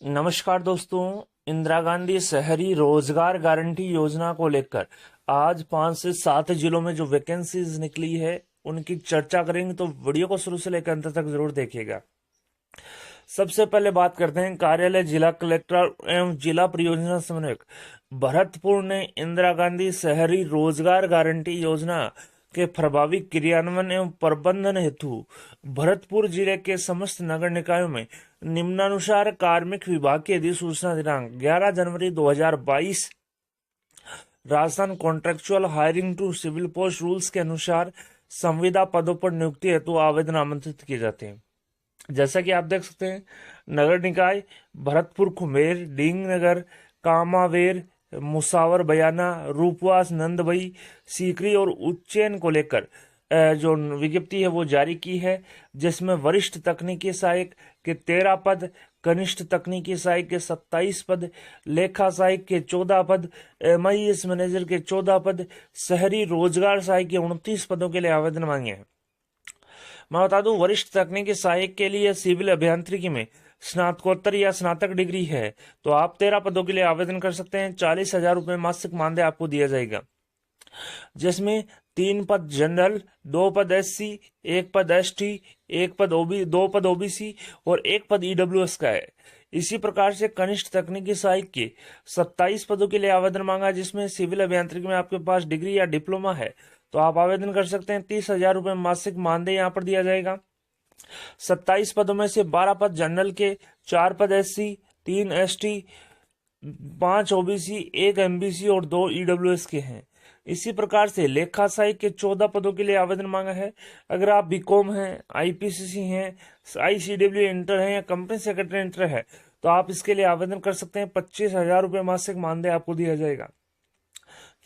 नमस्कार दोस्तों। इंदिरा गांधी शहरी रोजगार गारंटी योजना को लेकर आज 5 से 7 जिलों में जो वैकेंसीज निकली है उनकी चर्चा करेंगे, तो वीडियो को शुरू से लेकर अंत तक जरूर देखिएगा। सबसे पहले बात करते हैं कार्यालय जिला कलेक्टर एवं जिला परियोजना समन्वयक भरतपुर ने इंदिरा गांधी शहरी रोजगार गारंटी योजना के प्रभावी क्रियान्वयन एवं प्रबंधन हेतु भरतपुर जिले के समस्त नगर निकायों में निम्नानुसार कार्मिक विभाग की अधिसूचना दिनांक 11 जनवरी 2022 Rajasthan contractual hiring to civil post rules के अनुसार संविदा पदों पर नियुक्ति हेतु आवेदन आमंत्रित किए जाते हैं। जैसा कि आप देख सकते हैं, नगर निकाय भरतपुर, कुम्हेर, डींग नगर, कामावेर, मुसावर, बयाना, रूपवास, नंदबई, सीकरी और उज्जैन को लेकर जो विज्ञप्ति है वो जारी की है, जिसमें वरिष्ठ तकनीकी सहायक के 13 पद, कनिष्ठ तकनीकी सहायक के 27 पद, लेखा सहायक के 14 पद, MIS मैनेजर के 14 पद, शहरी रोजगार सहायक के 29 पदों के लिए आवेदन मांगे हैं। मैं बता दूं, वरिष्ठ तकनीकी सहायक के लिए सिविल अभियांत्रिकी में स्नातकोत्तर या स्नातक डिग्री है तो आप 13 पदों के लिए आवेदन कर सकते हैं। 40,000 रुपये मासिक मानदेय आपको दिया जाएगा, जिसमें 3 पद जनरल, 2 पद SC, 1 पद ST, 1 पद दो पद OBC और 1 पद EWS का है। इसी प्रकार से कनिष्ठ तकनीकी सहायक के 27 पदों के लिए आवेदन मांगा, जिसमें सिविल अभियांत्रिकी में आपके पास डिग्री या डिप्लोमा है तो आप आवेदन कर सकते हैं। 30,000 रुपये मासिक मानदेय यहाँ पर दिया जाएगा। 27 पदों में से 12 पद जनरल के, 4 पद SC, 3 ST, 5 OBC, 1 MBC और 2 EWS के हैं। इसी प्रकार से लेखा सहायक के 14 पदों के लिए आवेदन मांगा है। अगर आप BCom हैं, IPCC हैं, ICW इंटर हैं या कंपनी सेक्रेटरी इंटर है तो आप इसके लिए आवेदन कर सकते हैं। 25,000 रुपये मासिक मानदेय आपको दिया जाएगा।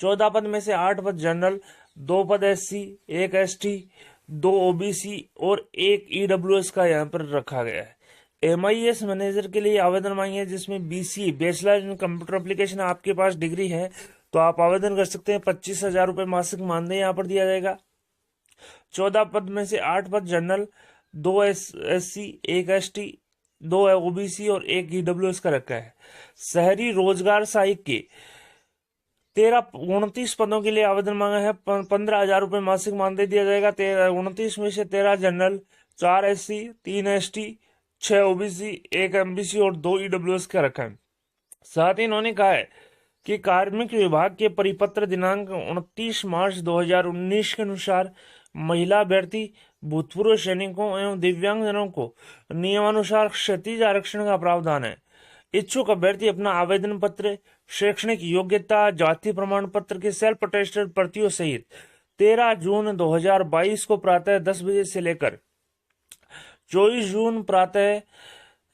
14 पद में से 8 पद जनरल, 2 पद SC, 1 ST, 2 OBC और 1 EWS का यहाँ पर रखा गया है। MIS मैनेजर के लिए आवेदन मांगे हैं, जिसमें BC bachelor in computer application आपके पास डिग्री है तो आप आवेदन कर सकते हैं। 25,000 रुपये मासिक मानदेय यहाँ पर दिया जाएगा। 14 पद में से 8 पद जनरल, 2 SC, 1 ST, 2 OBC और 1 EWS का रखा है। शहरी रोजगार सहायक के 29 पदों के लिए आवेदन मांगा है। 15,000 रुपये मासिक मानदेय दिया जाएगा। 29 में से 13 general, 4 SC, 3 ST, 6 OBC, 1 MBC और 2 EWS का रखा है। साथ ही इन्होंने कहा है कि कार्मिक विभाग के परिपत्र दिनांक 29 मार्च 2019 के अनुसार महिला अभ्यर्थी, भूतपूर्व सैनिकों एवं दिव्यांगजनों को नियमानुसार क्षैतिज आरक्षण का प्रावधान है। इच्छुक अभ्यर्थी अपना आवेदन पत्र, शैक्षणिक योग्यता, जाति प्रमाण पत्र के सेल्फ अटेस्टेड प्रतियों सहित 13 जून 2022 को प्रातः 10 बजे से लेकर 24 जून प्रातः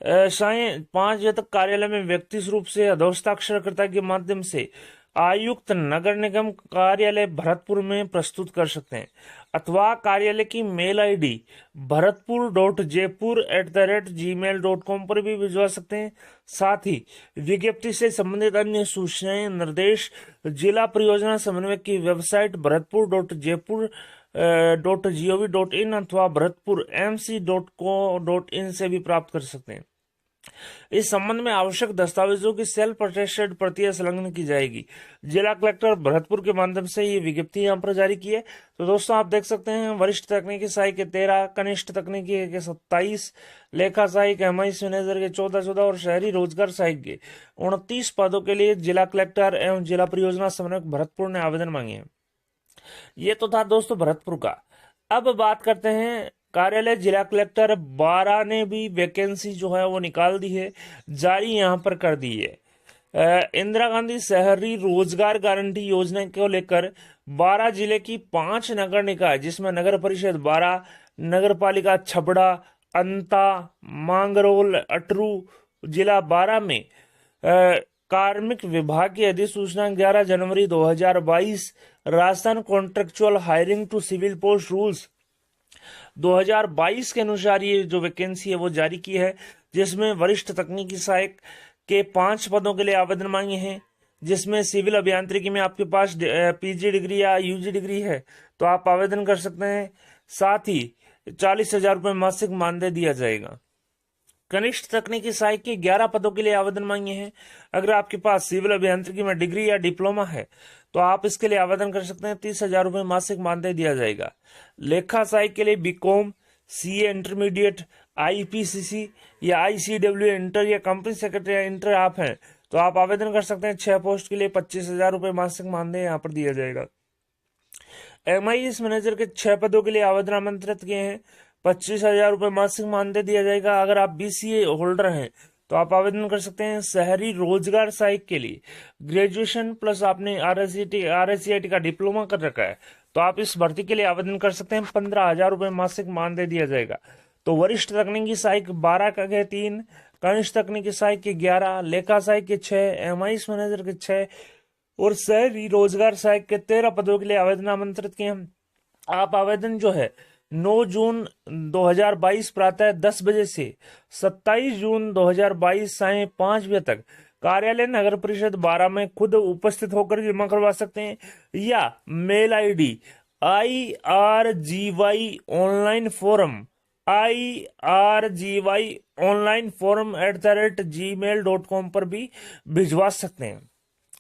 सायं 5 बजे तक कार्यालय में व्यक्तिगत रूप से हस्ताक्षरकर्ता के माध्यम से आयुक्त नगर निगम कार्यालय भरतपुर में प्रस्तुत कर सकते हैं, अथवा कार्यालय की मेल ID bharatpur.jaipur@gmail.com पर भी भिजवा सकते हैं। साथ ही विज्ञप्ति से संबंधित अन्य सूचनाएं निर्देश जिला परियोजना समन्वयक की वेबसाइट bharatpur.jaipur.gov.in अथवा bharatpur.mc.co.in से भी प्राप्त कर सकते हैं। इस संबंध में आवश्यक दस्तावेजों की सेल्फ अटेस्टेड प्रतियां संलग्न की जाएगी। जिला कलेक्टर भरतपुर के माध्यम से ये विज्ञप्ति यहाँ पर जारी की है। तो दोस्तों आप देख सकते हैं, वरिष्ठ तकनीकी सहायक के 13, कनिष्ठ तकनीकी के 27, लेखा सहायक MIS मैनेजर के 14 और शहरी रोजगार सहायक के 29 पदों के लिए जिला कलेक्टर एवं जिला परियोजना समन्वयक भरतपुर ने आवेदन मांगे हैं। ये तो था दोस्तों भरतपुर का। अब बात करते हैं कार्यालय जिला कलेक्टर 12 ने भी वैकेंसी जो है वो निकाल दी है, जारी यहाँ पर कर दी है। इंदिरा गांधी शहरी रोजगार गारंटी योजना को लेकर 12 जिले की 5 नगर निकाय, जिसमें नगर परिषद 12, नगर पालिका छबड़ा, अंता, मांगरोल, अटरू जिला 12 में कार्मिक विभाग की अधिसूचना 11 जनवरी 2022 Rajasthan contractual hiring to civil post rules 2022 के अनुसार ये जो वैकेंसी है वो जारी की है, जिसमें वरिष्ठ तकनीकी सहायक के 5 पदों के लिए आवेदन मांगे हैं, जिसमें सिविल अभियांत्रिकी में आपके पास PG डिग्री या UG डिग्री है तो आप आवेदन कर सकते हैं। साथ ही 40,000 रुपये मासिक मानदेय दिया जाएगा। कनिष्ठ तकनीकी सहायक के 11 पदों के लिए आवेदन मांगे हैं। अगर आपके पास सिविल अभियांत्रिकी में डिग्री या डिप्लोमा है तो आप इसके लिए आवेदन कर सकते हैं। 30,000 रुपये मासिक मानदेय दिया जाएगा। लेखा सहायक के लिए बीकॉम, सीए इंटरमीडिएट, आईपीसीसी या आईसीडब्ल्यू इंटर या कंपनी सेक्रेटरी या इंटर आप हैं तो आप आवेदन कर सकते हैं। 6 पोस्ट के लिए 25,000 रुपये मासिक मानदेय यहाँ पर दिया जाएगा। MIS मैनेजर के 6 पदों के लिए आवेदन आमंत्रित किए हैं। 25,000 रुपये मासिक मानदेय दिया जाएगा। अगर आप BCA होल्डर हैं तो आप आवेदन कर सकते हैं। शहरी रोजगार सहायक के लिए ग्रेजुएशन प्लस आपने RSCIT का डिप्लोमा कर रखा है तो आप इस भर्ती के लिए आवेदन कर सकते हैं। 15,000 रुपये मासिक मानदेय दिया जाएगा। तो वरिष्ठ तकनीकी सहायक 12 का के 3, कनिष्ठ तकनीकी सहायक के 11, लेखा सहायक के 6, MIS मैनेजर के 6 और शहरी रोजगार सहायक के 13 पदों के लिए आवेदन आमंत्रित किए हैं। आप आवेदन जो है 9 जून 2022 प्रातः 10 बजे से 27 जून 2022 सायं 5 बजे तक कार्यालय नगर परिषद 12 में खुद उपस्थित होकर जमा करवा सकते हैं या mail ID IRGY online forum irgyonlineforum@gmail.com पर भी भिजवा सकते हैं।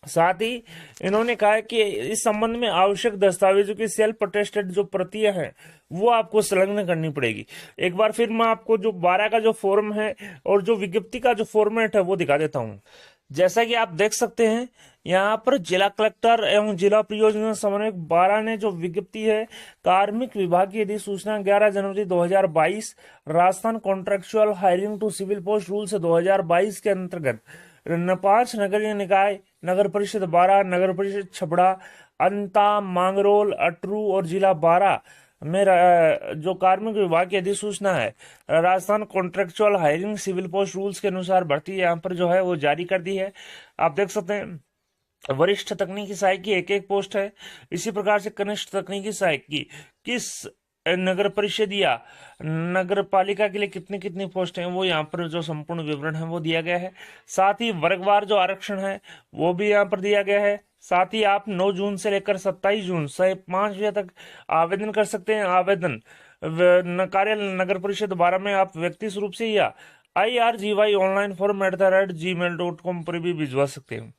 साथ ही इन्होंने कहा है कि इस संबंध में आवश्यक दस्तावेजों की सेल्फ अटेस्टेड जो प्रतियां हैं वो आपको संलग्न करनी पड़ेगी। एक बार फिर मैं आपको जो 12 का जो फॉर्म है और जो विज्ञप्ति का जो फॉर्मेट है वो दिखा देता हूं। जैसा कि आप देख सकते हैं यहाँ पर जिला कलेक्टर एवं जिला परियोजना समन्वयक 12 ने जो विज्ञप्ति है कार्मिक विभाग की अधिसूचना 11 जनवरी 2022 Rajasthan contractual hiring to civil post rules 2022 के अंतर्गत 5 नगरीय निकाय, नगर परिषद 12, नगर परिषद छबड़ा, अंता, मांगरोल, अटरू और जिला 12 में जो कार्मिक विभाग की अधिसूचना है Rajasthan contractual hiring civil post rules के अनुसार भर्ती यहाँ पर जो है वो जारी कर दी है। आप देख सकते हैं वरिष्ठ तकनीकी सहायक की 1-1 पोस्ट है। इसी प्रकार से कनिष्ठ तकनीकी सहायक की किस नगर परिषद या नगर पालिका के लिए कितनी कितनी पोस्ट हैं वो यहाँ पर जो संपूर्ण विवरण है वो दिया गया है। साथ ही वर्गवार जो आरक्षण है वो भी यहाँ पर दिया गया है। साथ ही आप 9 जून से लेकर 27 जून से 5 बजे तक आवेदन कर सकते हैं। आवेदन कार्यालय नगर परिषद 12 में आप व्यक्तिगत रूप से या IRGY ऑनलाइन फॉर्म @gmail.com पर भी भिजवा सकते हैं।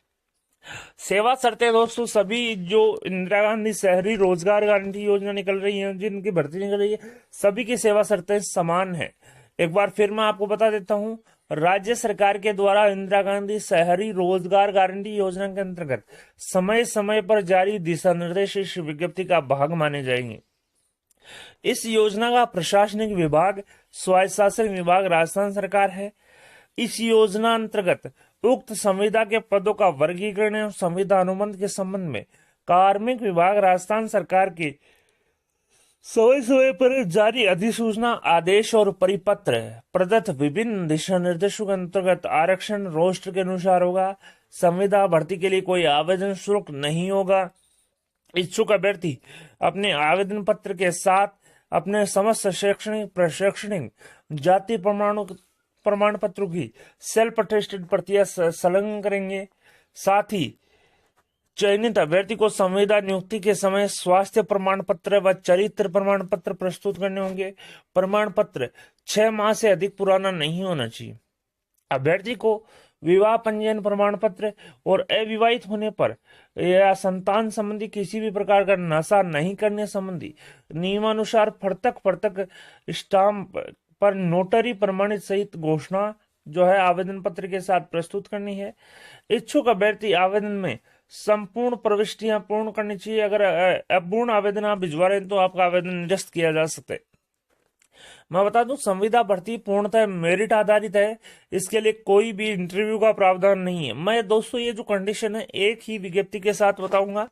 सेवा शर्तें दोस्तों सभी जो इंदिरा गांधी शहरी रोजगार गारंटी योजना निकल रही है जिनकी भर्ती निकल रही है सभी की सेवा शर्तें समान है। एक बार फिर मैं आपको बता देता हूं राज्य सरकार के द्वारा इंदिरा गांधी शहरी रोजगार गारंटी योजना के अंतर्गत समय समय पर जारी दिशा निर्देश इस विज्ञप्ति का भाग माने जाएंगे। इस योजना का प्रशासनिक विभाग स्वायत्त शासन विभाग राजस्थान सरकार है। इस योजना अंतर्गत उक्त संविदा के पदों का वर्गीकरण एवं संविदा अनुबंध के संबंध में कार्मिक विभाग राजस्थान सरकार के समय समय पर जारी अधिसूचना, आदेश और परिपत्र प्रदत्त विभिन्न दिशा निर्देशों के अंतर्गत आरक्षण रोस्टर के अनुसार होगा। संविदा भर्ती के लिए कोई आवेदन शुल्क नहीं होगा। इच्छुक अभ्यर्थी अपने आवेदन पत्र के साथ अपने समस्त शैक्षणिक प्रशैक्षणिक जाति प्रमाण पत्रों की सेल्फ अटेस्टेड प्रतियां संलग्न करेंगे। साथ ही चयनित अभ्यर्थी को संविदा नियुक्ति के समय स्वास्थ्य प्रमाण पत्र व चरित्र प्रमाण पत्र प्रस्तुत करने होंगे। प्रमाण पत्र 6 माह से अधिक पुराना नहीं होना चाहिए। अभ्यर्थी को विवाह पंजीयन प्रमाण पत्र और अविवाहित होने पर या संतान संबंधी किसी भी प्रकार का नशा नहीं करने संबंधी नियमानुसार फर्तक स्टाम्प पर नोटरी प्रमाणित सहित घोषणा जो है आवेदन पत्र के साथ प्रस्तुत करनी है। इच्छुक अभ्यर्थी आवेदन में संपूर्ण प्रविष्टियां पूर्ण करनी चाहिए। अगर अपूर्ण आवेदन आप भिजवा रहे हैं तो आपका आवेदन निरस्त किया जा सकता है। मैं बता दूं संविदा भर्ती पूर्णतः मेरिट आधारित है। इसके लिए कोई भी इंटरव्यू का प्रावधान नहीं है। मैं दोस्तों ये जो कंडीशन है एक ही विज्ञप्ति के साथ बताऊंगा।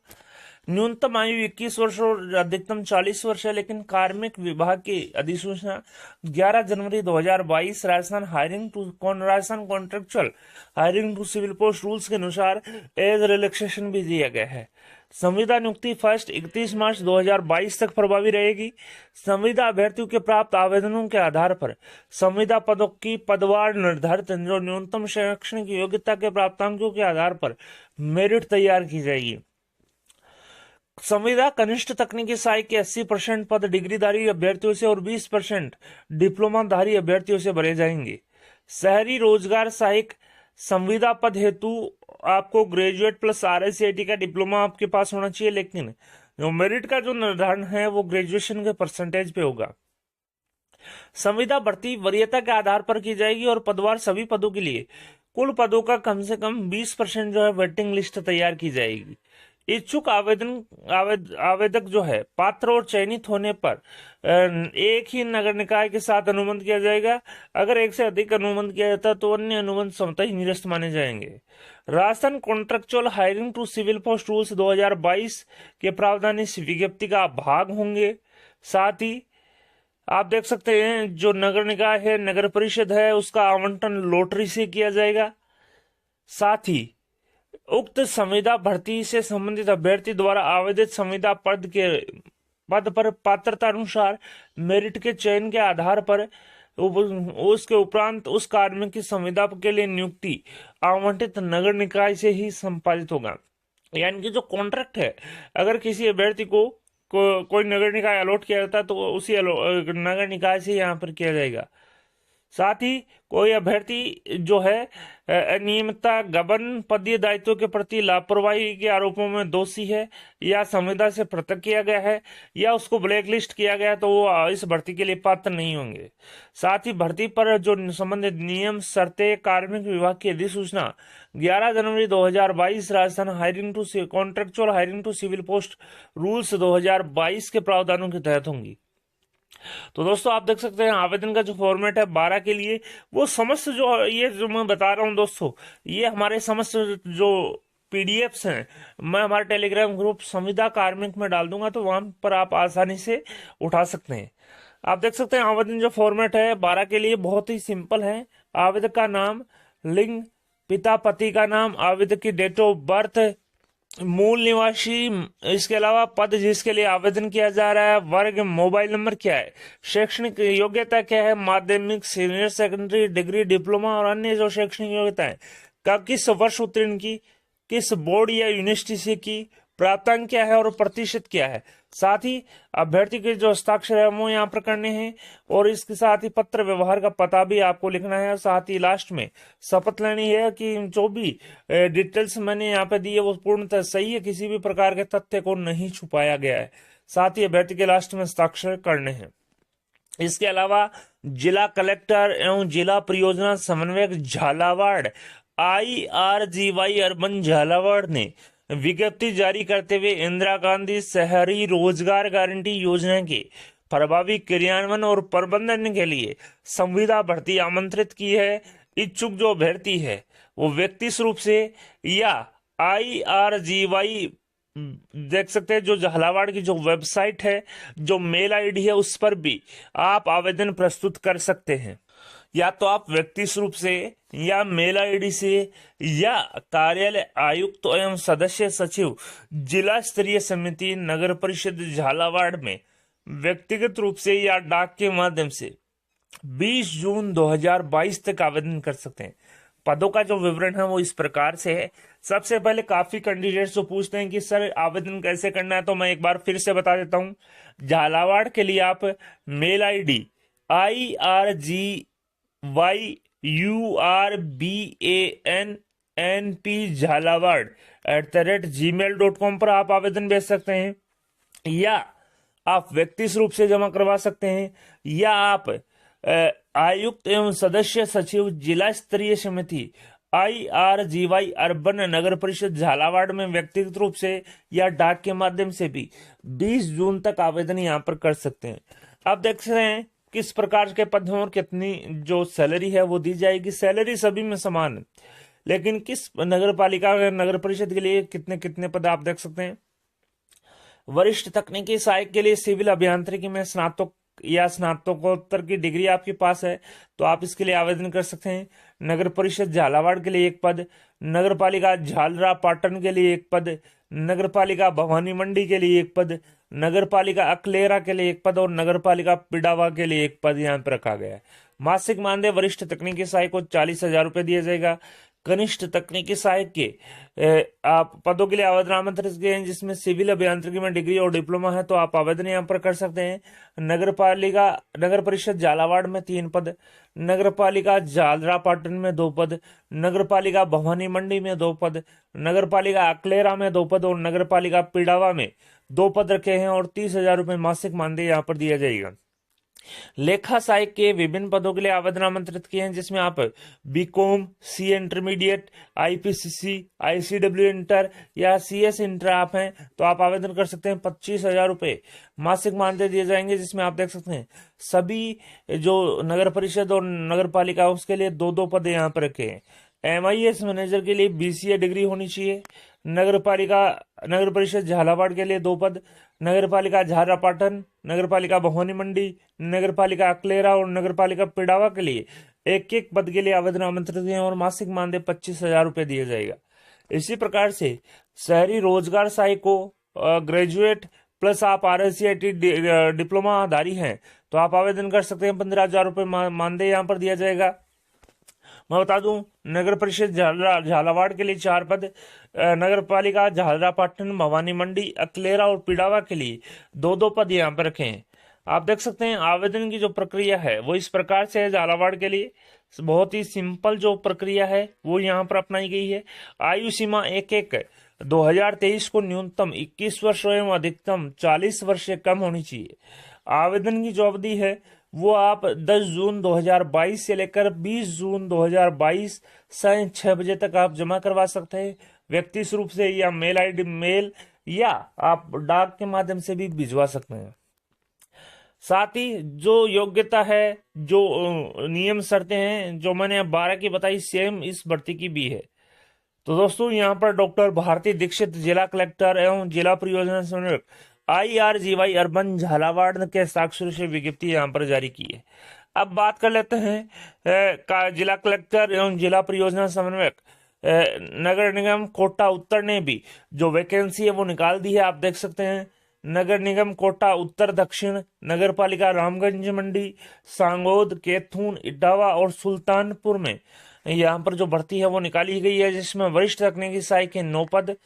न्यूनतम आयु 21 वर्ष और अधिकतम 40 वर्ष है। लेकिन कार्मिक विभाग की अधिसूचना 11 जनवरी 2022 Rajasthan contractual hiring to civil post rules के अनुसार एज रिलैक्सेशन भी दिया गया है। संविदा नियुक्ति 31 मार्च 2022 तक प्रभावी रहेगी। संविदा अभ्यर्थियों के प्राप्त आवेदनों के आधार पर संविदा पदों की पदवार निर्धारित जो न्यूनतम शैक्षणिक योग्यता के प्राप्तांकों के आधार पर मेरिट तैयार की जाएगी। संविदा कनिष्ठ तकनीकी सहायक के 80% पद डिग्रीधारी अभ्यर्थियों से और 20% डिप्लोमाधारी अभ्यर्थियों से भरे जाएंगे। शहरी रोजगार सहायक संविदा पद हेतु आपको ग्रेजुएट प्लस RICIT का डिप्लोमा आपके पास होना चाहिए, लेकिन जो मेरिट का जो निर्धारण है वो ग्रेजुएशन के परसेंटेज पे होगा। संविदा भर्ती वरीयता के आधार पर की जाएगी और पदवार सभी पदों के लिए कुल पदों का कम से कम 20% जो है वेटिंग लिस्ट तैयार की जाएगी। इच्छुक आवेदक जो है पात्र और चयनित होने पर एक ही नगर निकाय के साथ अनुबंध किया जाएगा। अगर एक से अधिक अनुबंध किया जाता है तो अन्य अनुबंध स्वतः ही निरस्त माने जाएंगे। Rajasthan contractual hiring to civil post rules 2022 के प्रावधान इस विज्ञप्ति का भाग होंगे। साथ ही आप देख सकते हैं जो नगर निकाय है, नगर परिषद है, उसका आवंटन लॉटरी से किया जाएगा। साथ ही उक्त संविदा भर्ती से संबंधित अभ्यर्थी द्वारा आवेदित संविदा पद पर पात्रता अनुसार मेरिट के चयन के आधार पर उसके उपरांत उस कार्मिक की संविदा के लिए नियुक्ति आवंटित नगर निकाय से ही संपादित होगा। यानी कि जो कॉन्ट्रैक्ट है, अगर किसी अभ्यर्थी को कोई नगर निकाय अलॉट किया जाता है तो उसी नगर निकाय से यहाँ पर किया जाएगा। साथ ही कोई अभ्यर्थी जो है अनियमितता, गबन, पदीय दायित्वों के प्रति लापरवाही के आरोपों में दोषी है या संविदा से पृथक किया गया है या उसको ब्लैकलिस्ट किया गया है तो वो इस भर्ती के लिए पात्र नहीं होंगे। साथ ही भर्ती पर जो संबंधित नियम, शर्तें, कार्मिक विभाग की अधिसूचना 11 जनवरी 2022 Rajasthan hiring to contractual hiring to civil post rules 2022 के प्रावधानों के तहत होंगी। तो दोस्तों आप देख सकते हैं आवेदन का जो फॉर्मेट है 12 के लिए, वो समस्त जो मैं बता रहा हूं दोस्तों, ये हमारे समस्त जो PDFs हैं मैं हमारे टेलीग्राम ग्रुप संविदा कार्मिक में डाल दूंगा, तो वहां पर आप आसानी से उठा सकते हैं। आप देख सकते हैं आवेदन जो फॉर्मेट है 12 के लिए बहुत ही सिंपल है। आवेदक का नाम, लिंग, पिता पति का नाम, आवेदक की डेट ऑफ बर्थ, मूल निवासी, इसके अलावा पद जिसके लिए आवेदन किया जा रहा है, वर्ग, मोबाइल नंबर क्या है, शैक्षणिक योग्यता क्या है, माध्यमिक, सीनियर सेकेंडरी, डिग्री, डिप्लोमा और अन्य जो शैक्षणिक योग्यता है, किस वर्ष उत्तीर्ण की, किस बोर्ड या यूनिवर्सिटी से की, प्राप्तांक क्या है और प्रतिशत क्या है। साथ ही अभ्यर्थी के जो हस्ताक्षर है वो यहाँ पर करने हैं और इसके साथ ही पत्र व्यवहार का पता भी आपको लिखना है। साथ ही लास्ट में शपथ लेनी है कि जो भी डिटेल्स मैंने यहाँ पे दी है वो पूर्णतः सही है, किसी भी प्रकार के तथ्य को नहीं छुपाया गया है। साथ ही अभ्यर्थी के लास्ट में हस्ताक्षर करने हैं। इसके अलावा जिला कलेक्टर एवं जिला परियोजना समन्वयक झालावाड़ IRGY अर्बन झालावाड़ ने विज्ञप्ति जारी करते हुए इंदिरा गांधी शहरी रोजगार गारंटी योजना के प्रभावी क्रियान्वयन और प्रबंधन के लिए संविदा भर्ती आमंत्रित की है। इच्छुक जो अभ्यर्थी है वो व्यक्तिगत रूप से या IRGY देख सकते हैं जो झालावाड़ की जो वेबसाइट है, जो मेल ID है, उस पर भी आप आवेदन प्रस्तुत कर सकते हैं। या तो आप व्यक्तिगत रूप से या मेल ID से या कार्यालय आयुक्त एवं सदस्य सचिव जिला स्तरीय समिति नगर परिषद झालावाड़ में व्यक्तिगत रूप से या डाक के माध्यम से 20 जून 2022 तक आवेदन कर सकते हैं। पदों का जो विवरण है वो इस प्रकार से है। सबसे पहले काफी कैंडिडेट्स जो पूछते हैं कि सर आवेदन कैसे करना है, तो मैं एक बार फिर से बता देता हूं। झालावाड़ के लिए आप मेल ID IRGYURBANNP झालावाड़@gmail.com पर आप आवेदन भेज सकते हैं, या आप व्यक्तिगत रूप से जमा करवा सकते हैं, या आप आयुक्त एवं सदस्य सचिव जिला स्तरीय समिति IRGY अर्बन नगर परिषद झालावाड़ में व्यक्तिगत रूप से या डाक के माध्यम से भी 20 जून तक आवेदन यहाँ पर कर सकते हैं। आप देख सकते हैं किस प्रकार के पद हैं और कितनी जो सैलरी है वो दी जाएगी। सैलरी सभी में समान है, लेकिन किस नगर पालिका नगर परिषद के लिए कितने कितने पद आप देख सकते हैं। वरिष्ठ तकनीकी सहायक के लिए सिविल अभियांत्रिकी में स्नातक या स्नातकोत्तर की डिग्री आपके पास है तो आप इसके लिए आवेदन कर सकते हैं। नगर परिषद झालावाड़ के लिए 1 पद, नगर पालिका झालरा पाटन के लिए 1 पद, नगर पालिका भवानी मंडी के लिए 1 पद, नगर पालिका अकलेरा के लिए 1 पद और नगर पालिका पिडावा के लिए 1 पद यहाँ पर रखा गया है। मासिक मानदेय वरिष्ठ तकनीकी सहायक को 40,000 रुपए दिया जाएगा। कनिष्ठ तकनीकी सहायक के आप पदों के लिए आवेदन आमंत्रित किए हैं, जिसमें सिविल अभियांत्रिकी में डिग्री और डिप्लोमा है, तो आप आवेदन यहाँ पर कर सकते हैं। नगर परिषद झालावाड़ में 3 पद, नगर पालिका झालरापाटन में 2 पद, नगर पालिका भवानी मंडी में 2 पद, नगर पालिका अकलेरा में 2 पद और नगर पालिका पिड़ावा में 2 पद रखे हैं और 30,000 रुपये मासिक मानदेय यहाँ पर दिया जाएगा। लेखा सहायक के विभिन्न पदों के लिए आवेदन आमंत्रित किए हैं, जिसमें आप बीकॉम, सी इंटरमीडिएट, आईपीसीसी, आईसीडब्ल्यू इंटर या सीएस इंटर आप हैं तो आप आवेदन कर सकते हैं। 25,000 रुपये मासिक मानदेय दिए जाएंगे, जिसमें आप देख सकते हैं सभी जो नगर परिषद और नगर पालिका उसके लिए 2-2 पद यहाँ पर रखे हैं। MIS मैनेजर के लिए BCA डिग्री होनी चाहिए। नगर परिषद झालावाड़ के लिए 2 पद, नगर पालिका झालरापाटन, नगर पालिका भवानी मंडी, नगर पालिका अकलेरा और नगर पालिका पिड़ावा के लिए 1-1 पद के लिए आवेदन आमंत्रित हैं और मासिक मानदेय 25,000 रुपये दिया जाएगा। इसी प्रकार से शहरी रोजगार सहायक को ग्रेजुएट प्लस आप RSCIT डिप्लोमा धारी हैं तो आप आवेदन कर सकते हैं। 15,000 रुपये मानदेय यहाँ पर दिया जाएगा। मैं बता दूं, नगर परिषद झालावाड़ के लिए 4 पद, नगर पालिका झालरापाटन, भवानी मंडी, अकलेरा और पिड़ावा के लिए 2-2 पद यहाँ पर रखे हैं। आप देख सकते हैं आवेदन की जो प्रक्रिया है वो इस प्रकार से है। झालावाड़ के लिए बहुत ही सिंपल जो प्रक्रिया है वो यहाँ पर अपनाई गई है। आयु सीमा 1/1/2023 को न्यूनतम 21 वर्ष एवं अधिकतम 40 वर्ष से कम होनी चाहिए। आवेदन की जो अवधि है वो आप 10 जून 2022 से लेकर 20 जून 2022 सायं 6 बजे तक आप जमा करवा सकते हैं, व्यक्तिगत रूप से या मेल या आप डाक के माध्यम से भी भिजवा सकते हैं। साथ ही जो योग्यता है, जो नियम शर्तें हैं जो मैंने 12 की बताई, सेम इस भर्ती की भी है। तो दोस्तों यहाँ पर डॉक्टर भारती दीक्षित जिला कलेक्टर एवं जिला परियोजना समन्वयक IRGY अर्बन झालावाड़ के हस्ताक्षर से विज्ञप्ति यहाँ पर जारी की है। अब बात कर लेते हैं जिला कलेक्टर एवं जिला परियोजना समन्वयक नगर निगम कोटा उत्तर ने भी जो वैकेंसी है वो निकाल दी है। आप देख सकते हैं नगर निगम कोटा उत्तर दक्षिण, नगर पालिका रामगंज मंडी, सांगोद, कैथून, इटावा और सुल्तानपुर में यहाँ पर जो भर्ती है वो निकाली गई है, जिसमें वरिष्ठ तकनीकी सहायक के 9 पद,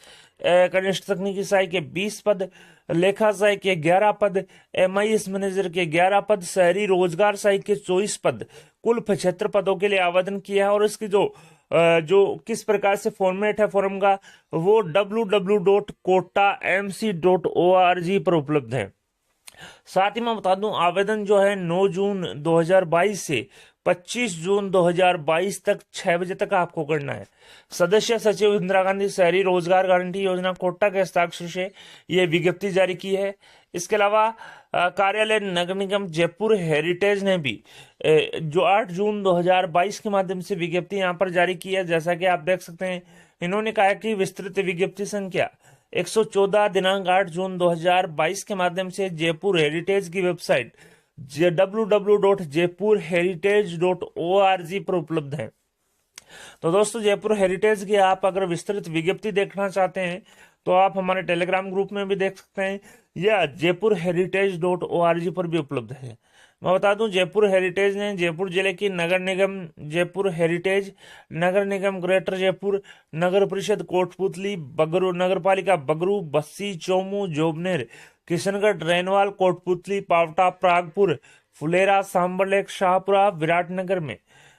कनिष्ठ तकनीकी सहायक के 20 पद, लेखा सहायक के 11 पद, MIS मैनेजर के 11 पद, शहरी रोजगार सहायक के 24 पद, कुल 75 पदों के लिए आवेदन किया है। और इसकी जो किस प्रकार से फॉर्मेट है फॉर्म का वो www.kottamc.org पर उपलब्ध है। साथ ही मैं बता दूं आवेदन जो है 9 जून 2022 से 25 जून 2022 तक 6 बजे तक आपको करना है। सदस्य सचिव इंदिरा गांधी शहरी रोजगार गारंटी योजना कोटा के हस्ताक्षर से यह विज्ञप्ति जारी की है। इसके अलावा कार्यालय नगर निगम जयपुर हेरिटेज ने भी जो 8 जून 2022 के माध्यम से विज्ञप्ति यहाँ पर जारी की है। जैसा कि आप देख सकते हैं इन्होंने कहा कि विस्तृत विज्ञप्ति संख्या 114 दिनांक 8 जून 2022 के माध्यम से जयपुर हेरिटेज की वेबसाइट www.jaipurheritage.org पर उपलब्ध है। तो दोस्तों जयपुर हेरिटेज की आप अगर विस्तृत विज्ञप्ति देखना चाहते हैं तो आप हमारे टेलीग्राम ग्रुप में भी देख सकते हैं या jaipurheritage.org पर भी उपलब्ध है। मैं बता दूं जयपुर हेरिटेज ने जयपुर जिले की नगर निगम जयपुर हेरिटेज, नगर निगम ग्रेटर जयपुर, नगर परिषद कोटपुतली, बगरू, नगर पालिका बगरू, बस्सी, चौमू, जोबनेर, किशनगढ़, रेनवाल, कोटपुतली, पावटा, प्रागपुर, फुलेरा, सांबरलेक, शाहपुरा, विराटनगर में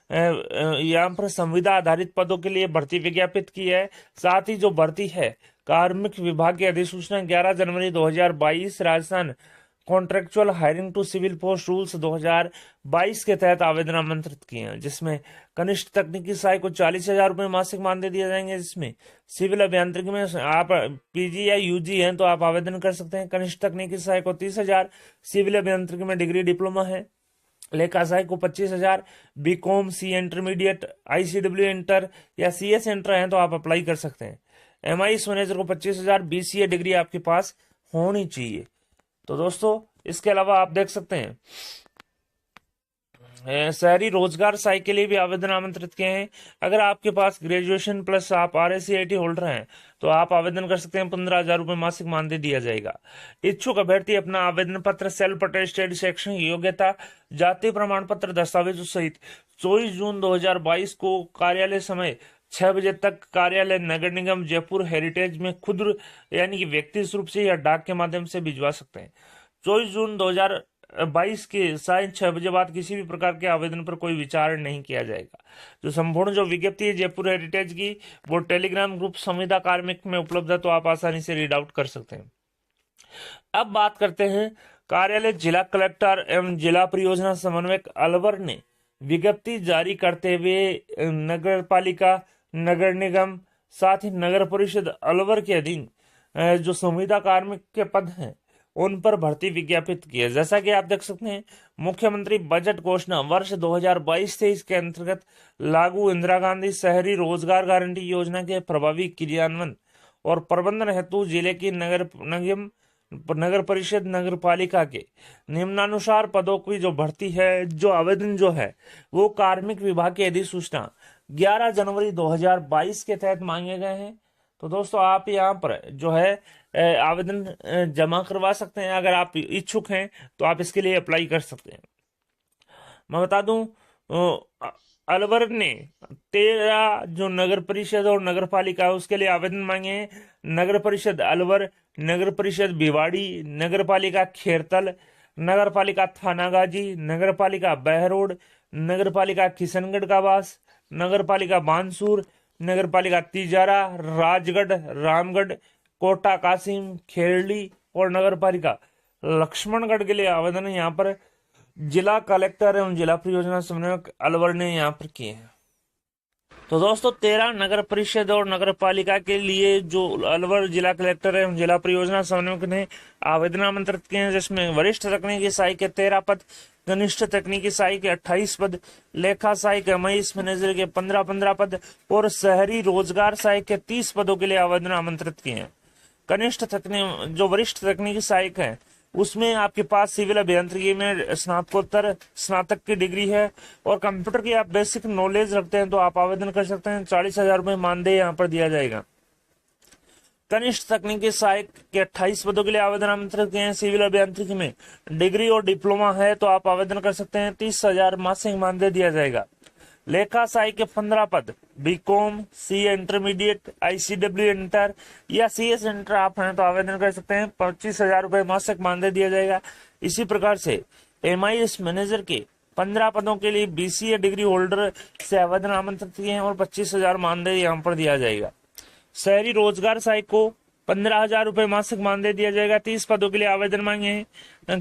यहाँ पर संविदा आधारित पदों के लिए भर्ती विज्ञापित की है। साथ ही जो भर्ती है कार्मिक विभाग की अधिसूचना 11 जनवरी 2022 Rajasthan contractual hiring to civil post rules 2022 के तहत आवेदन आमंत्रित किए हैं, जिसमें कनिष्ठ तकनीकी सहायक को 40,000 रुपये मासिक मानदेय दिए जाएंगे। जिसमें सिविल अभियांत्रिकी में आप PG या UG हैं तो आप आवेदन कर सकते हैं। कनिष्ठ तकनीकी सहायक को 30,000, सिविल अभियांत्रिकी में डिग्री डिप्लोमा है। लेखा सहायक को 25,000, बीकॉम, सी इंटरमीडिएट, ICW इंटर या CS इंटर हैं तो आप अप्लाई कर सकते हैं। MIS मैनेजर को 25,000, BCA डिग्री आपके पास होनी चाहिए। तो दोस्तों इसके अलावा आप देख सकते हैं शहरी रोजगार सहायक के लिए भी आवेदन आमंत्रित किए हैं। अगर आपके पास ग्रेजुएशन प्लस आप RSCIT होल्डर हैं तो आप आवेदन कर सकते हैं। 15,000 रुपये मासिक मानदेय दिया जाएगा। इच्छुक अभ्यर्थी अपना आवेदन पत्र, सेल्फ अटेस्टेड शैक्षणिक योग्यता, जाति प्रमाण पत्र, दस्तावेजों सहित 24 जून 2022 को कार्यालय समय 6 बजे तक कार्यालय नगर निगम जयपुर हेरिटेज में खुद यानी कि व्यक्तिगत रूप से या डाक के माध्यम से भिजवा सकते हैं। 24 जून 2022 के सायं 6 बजे बाद किसी भी प्रकार के आवेदन पर कोई विचार नहीं किया जाएगा। जो संपूर्ण जो विज्ञप्ति है जयपुर हेरिटेज की वो टेलीग्राम ग्रुप संविदा कार्मिक में उपलब्ध है, तो आप आसानी से रीड आउट कर सकते हैं। अब बात करते हैं कार्यालय जिला कलेक्टर एवं जिला परियोजना समन्वयक अलवर ने विज्ञप्ति जारी करते हुए नगर पालिका, नगर निगम, साथ ही नगर परिषद अलवर के अधीन जो संविदा कार्मिक के पद हैं उन पर भर्ती विज्ञापित की है। जैसा कि आप देख सकते हैं, मुख्यमंत्री बजट घोषणा वर्ष 2022-23 के अंतर्गत लागू इंदिरा गांधी शहरी रोजगार गारंटी योजना के प्रभावी क्रियान्वयन और प्रबंधन हेतु जिले की नगर निगम, नगर परिषद, नगर पालिका के निम्नानुसार पदों की जो भर्ती है, जो आवेदन जो है वो कार्मिक विभाग की अधिसूचना 11 जनवरी 2022 के तहत मांगे गए हैं। तो दोस्तों आप यहाँ पर जो है आवेदन जमा करवा सकते हैं। अगर आप इच्छुक हैं तो आप इसके लिए अप्लाई कर सकते हैं। मैं बता दूं, अलवर ने 13 जो नगर परिषद और नगर पालिका उसके लिए आवेदन मांगे हैं। नगर परिषद अलवर, नगर परिषद भिवाड़ी, नगर पालिका खेरतल, नगर पालिका थानागाजी, नगर पालिका बहरोड, नगर पालिका किशनगढ़ का वास, नगर पालिका बानसूर, नगर पालिका तिजारा, राजगढ़, रामगढ़, कोटा कासिम, खेरली और नगर पालिका लक्ष्मणगढ़ के लिए आवेदन यहाँ पर जिला कलेक्टर एवं जिला परियोजना समन्वयक अलवर ने यहाँ पर किए हैं। तो दोस्तों 13 नगर परिषद और नगर पालिका के लिए जो अलवर जिला कलेक्टर एवं जिला परियोजना समन्वयक ने आवेदन आमंत्रित किए हैं, जिसमें वरिष्ठ तकनीकी सहायक के 13 पद, कनिष्ठ तकनीकी सहायक के 28 पद, लेखा सहायक एमआईएस मैनेजर के 15 पद और शहरी रोजगार सहायक के 30 पदों के लिए आवेदन आमंत्रित किए हैं। कनिष्ठ तकनीक जो वरिष्ठ तकनीकी सहायक है उसमें आपके पास सिविल अभियांत्रिकी में स्नातकोत्तर, स्नातक की डिग्री है और कंप्यूटर की आप बेसिक नॉलेज रखते हैं तो आप आवेदन कर सकते हैं। 40,000 रुपये मानदेय यहाँ पर दिया जाएगा। कनिष्ठ तकनीकी सहायक के 28 पदों के लिए आवेदन आमंत्रित किए हैं। सिविल अभियांत्रिकी में डिग्री और डिप्लोमा है तो आप आवेदन कर सकते हैं। 30,000 मासिक मानदेय दिया जाएगा। लेखा सहायक के 15 पद, BCom, CA intermediate, ICW inter या सीएस इंटर आप हैं तो आवेदन कर सकते हैं। 25,000 रुपये मासिक मानदेय दिया जाएगा। इसी प्रकार से एमआईएस मैनेजर के 15 पदों के लिए बीसीए डिग्री होल्डर से आवेदन आमंत्रित किए हैं और 25,000 मानदेय यहाँ पर दिया जाएगा। शहरी रोजगार सहायक को 15,000 रुपये मासिक मानदेय दिया जाएगा। 30 पदों के लिए आवेदन मांगे हैं।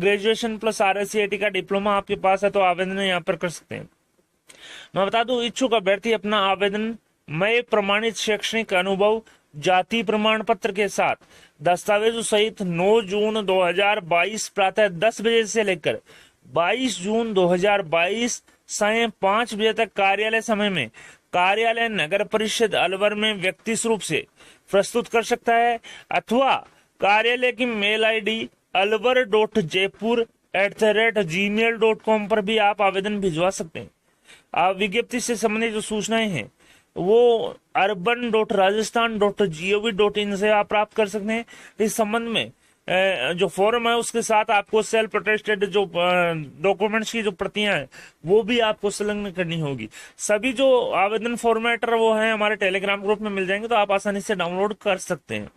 ग्रेजुएशन प्लस RSCIT का डिप्लोमा आपके पास है तो आवेदन यहाँ पर कर सकते हैं। मैं बता दूं, इच्छुक अभ्यर्थी अपना आवेदन मय प्रमाणित शैक्षणिक अनुभव, जाति प्रमाण पत्र के साथ दस्तावेजों सहित 9 जून 2022 प्रातः 10 बजे से लेकर 22 जून 2022 सायं 5 बजे तक कार्यालय समय में कार्यालय नगर परिषद अलवर में व्यक्तिगत रूप से प्रस्तुत कर सकता है अथवा कार्यालय की मेल ID alwar.jaipur@gmail.com पर भी आप आवेदन भिजवा सकते हैं। विज्ञप्ति से संबंधित जो सूचनाएं हैं वो urban.rajasthan.gov.in से आप प्राप्त कर सकते हैं। इस संबंध में जो फॉर्म है उसके साथ आपको सेल्फ अटेस्टेड जो डॉक्यूमेंट्स की जो प्रतियां हैं वो भी आपको संलग्न करनी होगी। सभी जो आवेदन फॉर्मेटर वो हैं हमारे टेलीग्राम ग्रुप में मिल जाएंगे तो आप आसानी से डाउनलोड कर सकते हैं।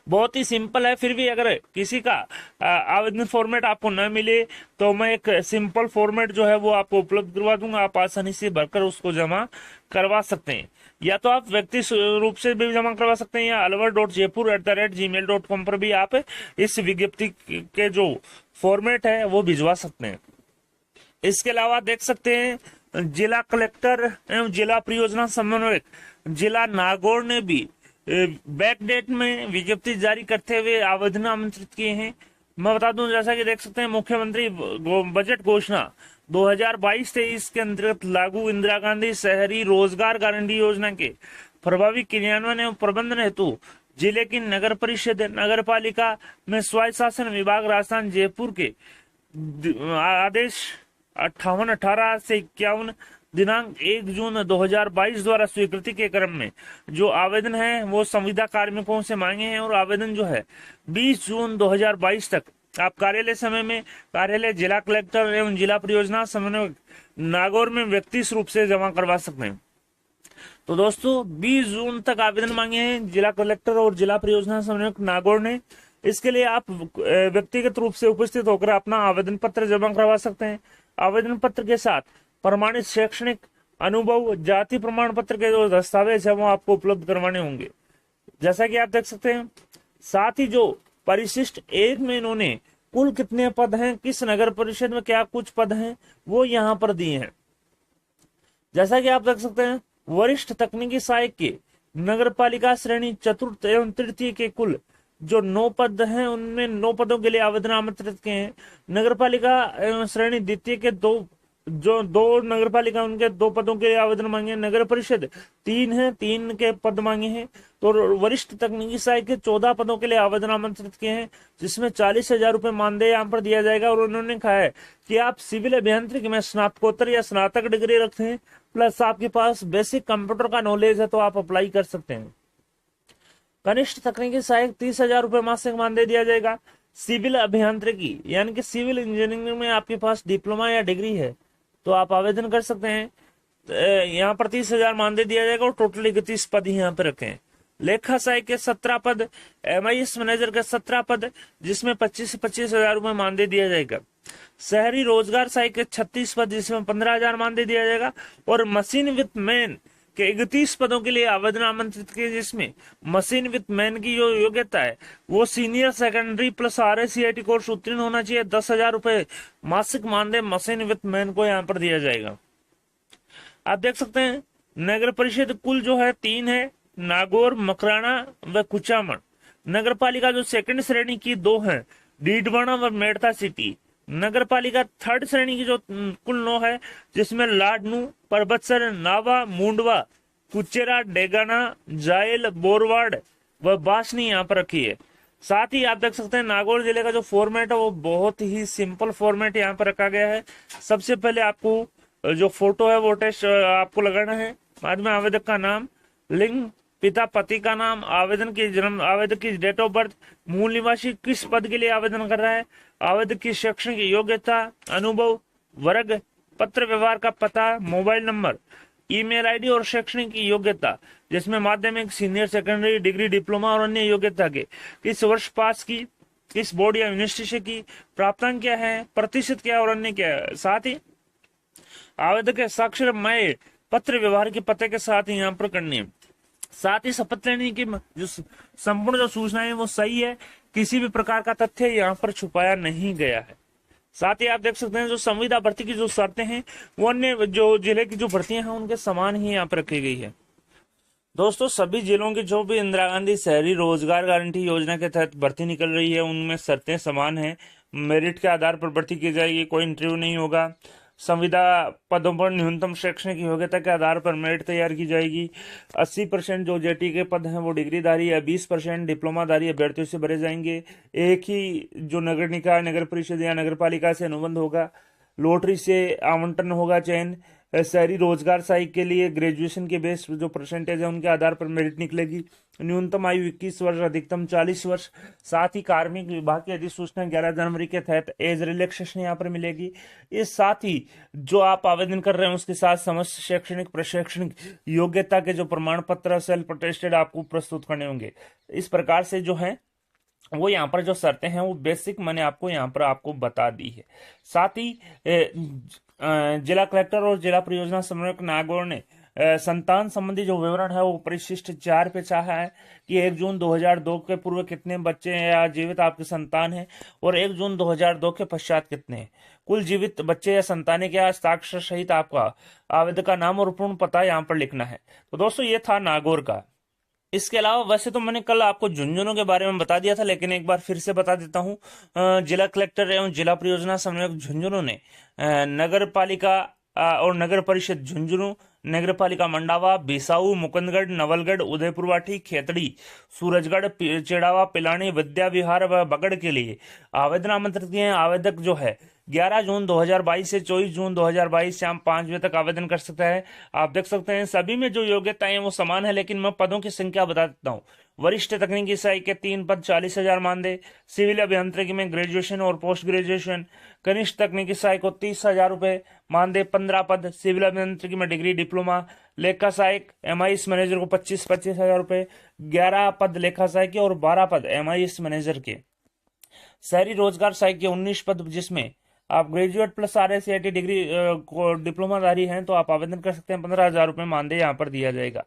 बहुत ही सिंपल है। फिर भी अगर किसी का आवेदन फॉर्मेट आपको न मिले तो मैं एक सिंपल फॉर्मेट जो है वो आपको उपलब्ध करवा दूंगा। आप आसानी से भरकर उसको जमा करवा सकते हैं। या तो आप व्यक्तिगत रूप से भी जमा करवा सकते हैं या alwar.jaipur@gmail.com पर भी आप इस विज्ञप्ति के जो फॉर्मेट है वो भिजवा सकते हैं। इसके अलावा देख सकते हैं जिला कलेक्टर एवं जिला परियोजना समन्वयक जिला नागौर ने भी बैक डेट में विज्ञप्ति जारी करते हुए आवेदन आमंत्रित किए हैं। मैं बता दूं, जैसा कि देख सकते हैं मुख्यमंत्री बजट घोषणा 2022-23 के अंतर्गत लागू इंदिरा गांधी शहरी रोजगार गारंटी योजना के प्रभावी क्रियान्वयन एवं प्रबंधन हेतु जिले की नगर परिषद, नगर पालिका में स्वायत्त शासन विभाग राजस्थान जयपुर के आदेश 58/18 से 51 दिनांक 1 जून 2022 द्वारा स्वीकृति के क्रम में जो आवेदन है वो संविदा कार्मिकों से मांगे हैं और आवेदन जो है 20 जून 2022 तक आप कार्यालय समय में कार्यालय जिला कलेक्टर एवं जिला परियोजना समन्वयक नागौर में व्यक्तिगत रूप से जमा करवा सकते हैं। तो दोस्तों 20 जून तक आवेदन मांगे हैं जिला कलेक्टर और जिला परियोजना समन्वयक नागौर ने। इसके लिए आप व्यक्तिगत रूप से उपस्थित होकर अपना आवेदन पत्र जमा करवा सकते हैं। आवेदन पत्र के साथ प्रमाणित शैक्षणिक अनुभव, जाति प्रमाण पत्र के जो दस्तावेज है वो आपको उपलब्ध करवाने होंगे। जैसा कि आप देख सकते हैं, साथ ही जो परिशिष्ट 1 में इन्होंने कुल कितने पद हैं, किस नगर परिषद में क्या कुछ पद हैं, वो यहाँ पर दिए हैं। जैसा कि आप देख सकते हैं, वरिष्ठ तकनीकी सहायक के नगर पालिका श्रेणी चतुर्थ एवं तृतीय के कुल जो 9 पद हैं, उनमें 9 पदों के लिए आवेदन आमंत्रित किए हैं। नगर पालिका एवं श्रेणी द्वितीय के 2 नगर पालिका, उनके 2 पदों के लिए आवेदन मांगे। नगर परिषद 3 है, 3 के पद मांगे हैं। तो वरिष्ठ तकनीकी सहायक के 14 पदों के लिए आवेदन आमंत्रित किए हैं, जिसमें 40,000 रुपए मानदेय यहाँ पर दिया जाएगा। और उन्होंने कहा है कि आप सिविल अभियांत्रिकी में स्नातकोत्तर या स्नातक डिग्री रखते हैं, प्लस आपके पास बेसिक कंप्यूटर का नॉलेज है, तो आप अप्लाई कर सकते हैं। कनिष्ठ तकनीकी सहायक 30,000 रुपए मासिक मानदेय दिया जाएगा। सिविल अभियांत्रिकी यानी कि सिविल इंजीनियरिंग में आपके पास डिप्लोमा या डिग्री है तो आप आवेदन कर सकते हैं। यहाँ पर 30,000 मानदेय दिया जाएगा और टोटल 31 पद ही यहाँ पे रखे हैं। लेखा सहायक के 17 पद, MIS मैनेजर के 17 पद, जिसमें 25 से 25,000 रुपए मानदेय दिया जाएगा। शहरी रोजगार सहायक के 36 पद, जिसमें 15,000 मानदेय दिया जाएगा। और मशीन विथ मैन के 31 पदों के लिए आवेदन आमंत्रित किए, जिसमें मशीन विथ मैन की जो योग्यता है वो senior secondary plus RSCIT course उत्तीर्ण होना चाहिए। 10,000 रुपए मासिक मानदेय मशीन विथ मैन को यहाँ पर दिया जाएगा। आप देख सकते हैं नगर परिषद कुल जो है 3 है, नागौर, मकराना व कुचामन। नगर पालिका जो सेकंड श्रेणी की 2 है, डीडवाना व मेड़ता सिटी। नगर पालिका थर्ड श्रेणी की जो कुल 9 है, जिसमें लाडनू, परबतसर, नावा, मुंडवा, कुचेरा, डेगाना, जायल, बोरवाड़ व बासनी यहाँ पर रखी है। साथ ही आप देख सकते हैं नागौर जिले का जो फॉर्मेट है वो बहुत ही सिंपल फॉर्मेट यहाँ पर रखा गया है। सबसे पहले आपको जो फोटो है वो टेस्ट आपको लगाना है। बाद में आवेदक का नाम, लिंग, पिता पति का नाम, आवेदक की डेट ऑफ बर्थ, मूल निवासी किस पद के लिए आवेदन कर रहा है, आवेदक की शैक्षणिक योग्यता, अनुभव, वर्ग, पत्र व्यवहार का पता, मोबाइल नंबर, ईमेल आईडी और शैक्षणिक योग्यता, जिसमें माध्यमिक, सीनियर सेकेंडरी, डिग्री, डिप्लोमा और अन्य योग्यता के किस वर्ष पास की, किस बोर्ड या यूनिवर्सिटी से की, प्राप्तांक क्या है, प्रतिशत क्या और अन्य क्या है। साथ ही आवेदक के साक्षरमय पत्र व्यवहार के पते के साथ यहाँ पर करनी है। साथ ही शपथ लेने की जो संपूर्ण जो सूचना है वो सही है, किसी भी प्रकार का तथ्य यहाँ पर छुपाया नहीं गया है। साथ ही आप देख सकते हैं जो संविदा भर्ती की जो शर्तें हैं वो अन्य जो जिले की जो भर्तियां हैं उनके समान ही यहाँ पर रखी गई है। दोस्तों सभी जिलों की जो भी इंदिरा गांधी शहरी रोजगार गारंटी योजना के तहत भर्ती निकल रही है उनमें शर्तें समान हैं। मेरिट के आधार पर भर्ती की जाएगी, कोई इंटरव्यू नहीं होगा। संविदा पदों पर न्यूनतम शैक्षणिक योग्यता के आधार पर मेरिट तैयार की जाएगी। 80% जो जेटी के पद हैं वो डिग्रीधारी या 20% डिप्लोमाधारी अभ्यर्थियों से भरे जाएंगे। एक ही जो नगर निकाय, नगर परिषद या नगर पालिका से अनुबंध होगा। लॉटरी से आवंटन होगा चयन। शहरी रोजगार सहायक के लिए ग्रेजुएशन के बेस जो परसेंटेज है उनके आधार पर मेरिट निकलेगी। न्यूनतम आयु 21 वर्ष, अधिकतम 40 वर्ष। साथ ही कार्मिक विभाग की अधिसूचना 11 जनवरी के तहत एज रिलैक्सेशन यहाँ पर मिलेगी। इस साथ ही जो आप आवेदन कर रहे हैं उसके साथ समस्त शैक्षणिक प्रशैक्षणिक योग्यता के जो प्रमाण पत्र सेल्फ अटेस्टेड आपको प्रस्तुत करने होंगे। इस प्रकार से जो है वो यहाँ पर जो शर्तें हैं वो बेसिक मैंने आपको यहाँ पर आपको बता दी है। साथ ही जिला कलेक्टर और जिला परियोजना समन्वयक नागौर ने संतान संबंधी जो विवरण है वो परिशिष्ट 4 पे चाहा है कि 1 जून 2002 के पूर्व कितने बच्चे या जीवित आपके संतान हैं और 1 जून 2002 के पश्चात कितने हैं। कुल जीवित बच्चे या संतानें क्या, हस्ताक्षर सहित आपका आवेदक का नाम और पूर्ण पता यहाँ पर लिखना है। तो दोस्तों ये था नागौर का। इसके अलावा वैसे तो मैंने कल आपको झुंझुनू के बारे में बता दिया था, लेकिन एक बार फिर से बता देता हूँ। जिला कलेक्टर एवं जिला परियोजना समन्वयक झुंझुनू ने नगर पालिका और नगर परिषद झुंझुनू, नगर पालिका मंडावा, बिसाऊ, मुकुंदगढ़, नवलगढ़, उदयपुरवाटी, खेतड़ी, सूरजगढ़, चेड़ावा, पिलानी, विद्या विहार व बगड़ के लिए आवेदन आमंत्रित किए हैं। आवेदक जो है 11 जून 2022 से 24 जून 2022 शाम 5 बजे तक आवेदन कर सकता है। आप देख सकते हैं सभी में जो योग्यताएं वो समान है, लेकिन मैं पदों की संख्या बता देता हूँ। वरिष्ठ तकनीकी सहायक के 3 पद 40,000 मानदेय। सिविल अभियांत्रिकी में ग्रेजुएशन और पोस्ट ग्रेजुएशन। कनिष्ठ तकनीकी सहायक को 30,000 रुपए मानदेय, 15 पद। सिविल अभियांत्रिकी में डिग्री डिप्लोमा। लेखा सहायक MIS मैनेजर को 25,000 रुपए, 11 पद लेखा सहायक के और 12 पद MIS मैनेजर के। शहरी रोजगार सहायक के 19 पद, जिसमें आप ग्रेजुएट प्लस RSCIT डिग्री को डिप्लोमाधारी हैं तो आप आवेदन कर सकते हैं। 15,000 रुपए मानदेय यहाँ पर दिया जाएगा।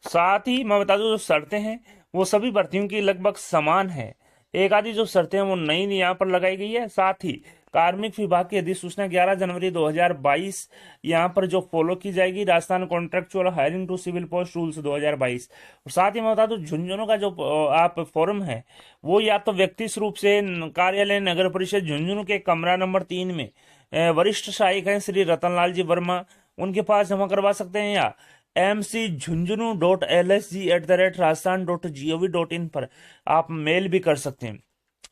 साथ ही मैं बता दूं जो शर्तें हैं वो सभी भर्तियों की लगभग समान है। एक आधी जो शर्तें हैं वो नई यहाँ पर लगाई गई है। साथ ही कार्मिक विभाग की अधिसूचना 11 जनवरी 2022 यहाँ पर जो फॉलो की जाएगी, Rajasthan contractual hiring to civil post rules 2022। और साथ ही मैं बता दूं झुंझुनू का जो आप फॉर्म है वो या तो व्यक्तिगत रूप से कार्यालय नगर परिषद झुंझुनू के कमरा नंबर 3 में वरिष्ठ सहायक हैं श्री रतनलाल जी वर्मा, उनके पास जमा करवा सकते हैं, या mcjhunjunu.lsg@rajasthan.gov.in पर आप मेल भी कर सकते हैं।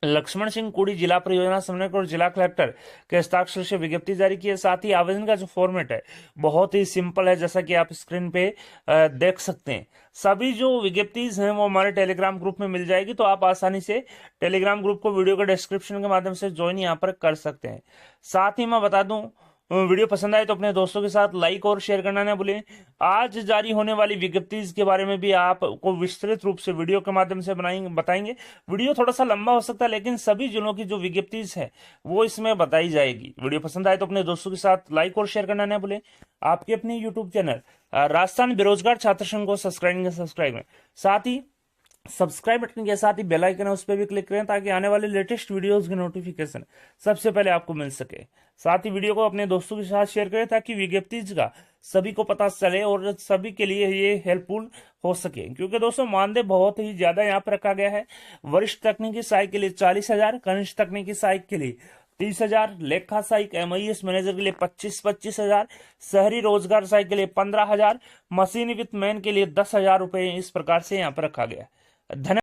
लक्ष्मण सिंह कुड़ी जिला परियोजना समन्वयक और जिला कलेक्टर के हस्ताक्षर से विज्ञप्ति जारी की है। साथ ही आवेदन का जो फॉर्मेट है बहुत ही सिंपल है, जैसा कि आप स्क्रीन पे देख सकते हैं। सभी जो विज्ञप्तिज हैं वो हमारे टेलीग्राम ग्रुप में मिल जाएगी, तो आप आसानी से टेलीग्राम ग्रुप को वीडियो के डिस्क्रिप्शन के माध्यम से ज्वाइन यहाँ पर कर सकते हैं। साथ ही मैं बता दूं वीडियो पसंद आए तो अपने दोस्तों के साथ लाइक और शेयर करना ना भूलें। आज जारी होने वाली विज्ञप्ति के बारे में भी आपको विस्तृत रूप से वीडियो के माध्यम से बताएंगे। वीडियो थोड़ा सा लंबा हो सकता है, लेकिन सभी जिलों की जो विज्ञप्ति है वो इसमें बताई जाएगी। वीडियो पसंद आए तो अपने दोस्तों के साथ लाइक और शेयर करना ना भूलें। आपके अपने यूट्यूब चैनल राजस्थान बेरोजगार छात्र संघ को सब्सक्राइब। साथ ही सब्सक्राइब बटन के साथ ही बेल आइकन है उस पर भी क्लिक करें ताकि आने वाले लेटेस्ट वीडियोस की नोटिफिकेशन सबसे पहले आपको मिल सके। साथ ही वीडियो को अपने दोस्तों के साथ शेयर करें ताकि विज्ञप्ति का सभी को पता चले और सभी के लिए ये हेल्पफुल हो सके, क्योंकि दोस्तों मानदेय बहुत ही ज्यादा यहाँ पर रखा गया है। वरिष्ठ तकनीकी सहायक के लिए 40,000, कनिष्ठ तकनीकी सहायक के लिए 30,000, लेखा सहायक MIS मैनेजर के लिए 25,000, शहरी रोजगार सहायक के लिए 15,000, मशीन वित्त मैन के लिए 10,000 रुपए इस प्रकार से यहाँ पर रखा गया है। धन्यवाद।